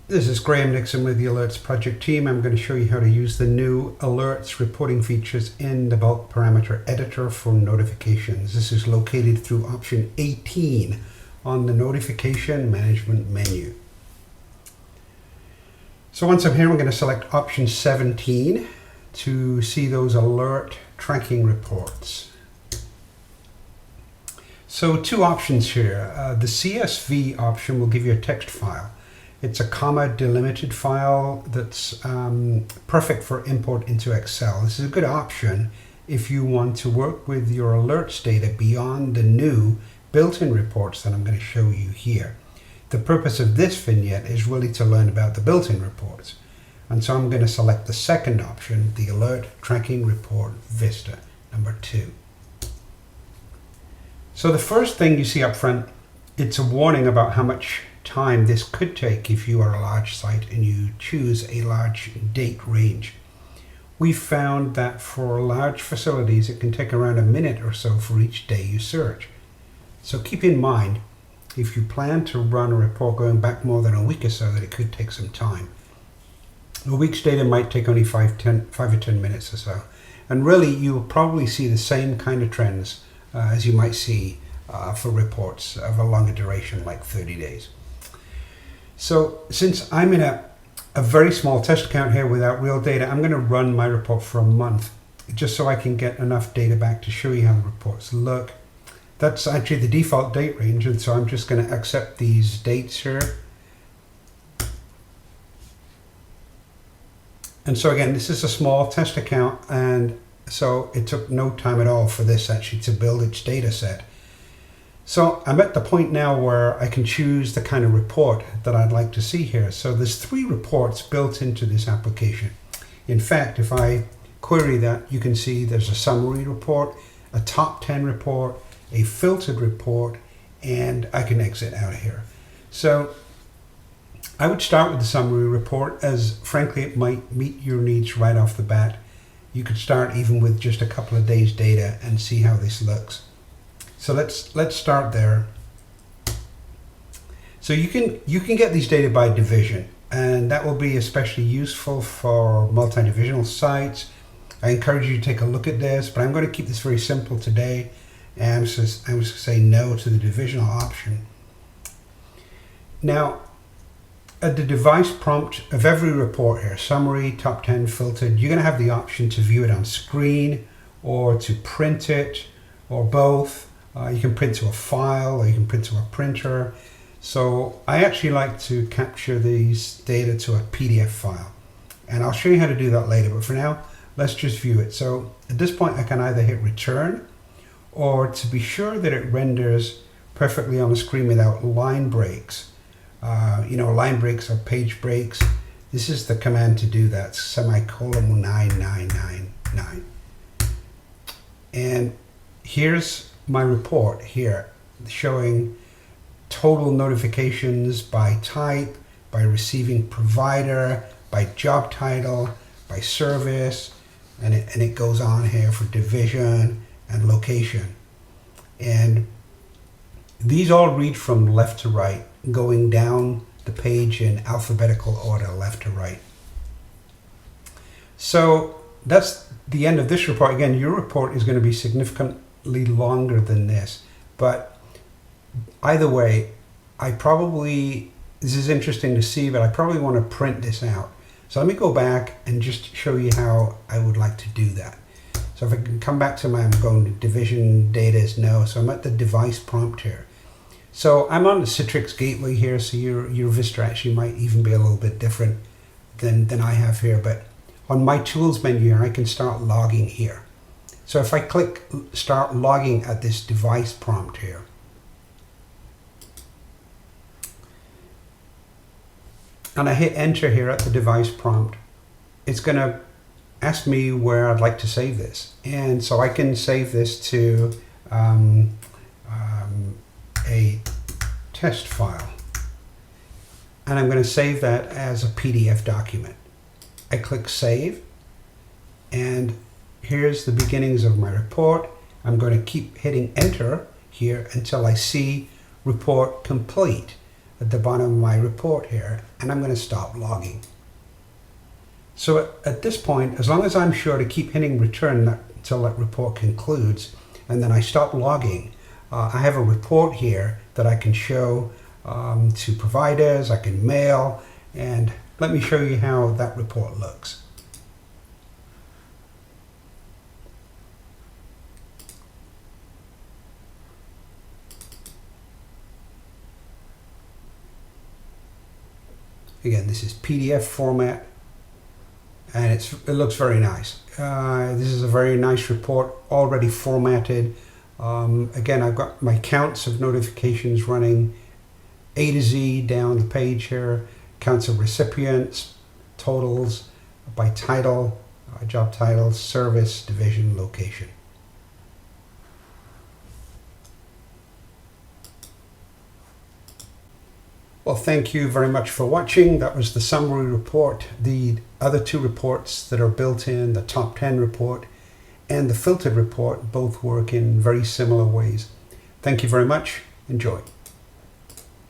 This is Graham Nixon with the Alerts Project team. I'm going to show you how to use the new Alerts reporting features in the bulk parameter editor for notifications. This is located through option 18 on the notification management menu. So once I'm here, I'm going to select option 17 to see those alert tracking reports. So two options here. The CSV option will give you a text file. It's a comma delimited file that's perfect for import into Excel. This is a good option if you want to work with your alerts data beyond the new built-in reports that I'm going to show you here. The purpose of this vignette is really to learn about the built-in reports. And so I'm going to select the second option, the Alert Tracking Report Vista, number 2. So the first thing you see up front, it's a warning about how much time this could take if you are a large site and you choose a large date range. We found that for large facilities it can take around a minute or so for each day you search. So keep in mind, if you plan to run a report going back more than a week or so, that it could take some time. A week's data might take only 5 or 10 minutes or so. And really you will probably see the same kind of trends as you might see for reports of a longer duration like 30 days. So since I'm in a very small test account here without real data, I'm going to run my report for a month just so I can get enough data back to show you how the reports look. That's actually the default date range, and so I'm just going to accept these dates here. And so again, this is a small test account, and so it took no time at all for this actually to build its data set. So I'm at the point now where I can choose the kind of report that I'd like to see here. So there's 3 reports built into this application. In fact, if I query that, you can see there's a summary report, a top 10 report, a filtered report, and I can exit out of here. So I would start with the summary report, as frankly it might meet your needs right off the bat. You could start even with just a couple of days data and see how this looks. So let's start there. So you can get these data by division, and that will be especially useful for multi-divisional sites. I encourage you to take a look at this, but I'm going to keep this very simple today, and I'm just going to say no to the divisional option. Now, at the device prompt of every report here, summary, top 10, filtered, you're going to have the option to view it on screen or to print it or both. You can print to a file or you can print to a printer. So I actually like to capture these data to a PDF file, and I'll show you how to do that later, but for now let's just view it. So at this point I can either hit return, or to be sure that it renders perfectly on the screen without line breaks. Line breaks or page breaks. This is the command to do that, semicolon 9999. And here's my report here showing total notifications by type, by receiving provider, by job title, by service, and it goes on here for division and location. And these all read from left to right, going down the page in alphabetical order, left to right. So that's the end of this report. Again, your report is going to be significantly longer than this, but either way, this is interesting to see, but I probably want to print this out. So let me go back and just show you how I would like to do that. So if I can come back to I'm going to division data is no, so I'm at the device prompt here. So I'm on the Citrix gateway here, so your Vista actually might even be a little bit different than I have here, but on my tools menu here, I can start logging here. So if I click start logging at this device prompt here, and I hit enter here at the device prompt, it's going to ask me where I'd like to save this. And so I can save this to a test file. And I'm going to save that as a PDF document. I click save, and here's the beginnings of my report. I'm going to keep hitting enter here until I see report complete. at the bottom of my report here, and I'm going to stop logging. So at this point, as long as I'm sure to keep hitting return until that report concludes, and then I stop logging, I have a report here that I can show to providers, I can mail, and let me show you how that report looks. Again, this is PDF format, and it looks very nice. This is a very nice report, already formatted. Again, I've got my counts of notifications running A to Z down the page here, counts of recipients, totals by title, job title, service, division, location. Well, thank you very much for watching. That was the summary report. The other two reports that are built in, the top 10 report and the filtered report, both work in very similar ways. Thank you very much. Enjoy.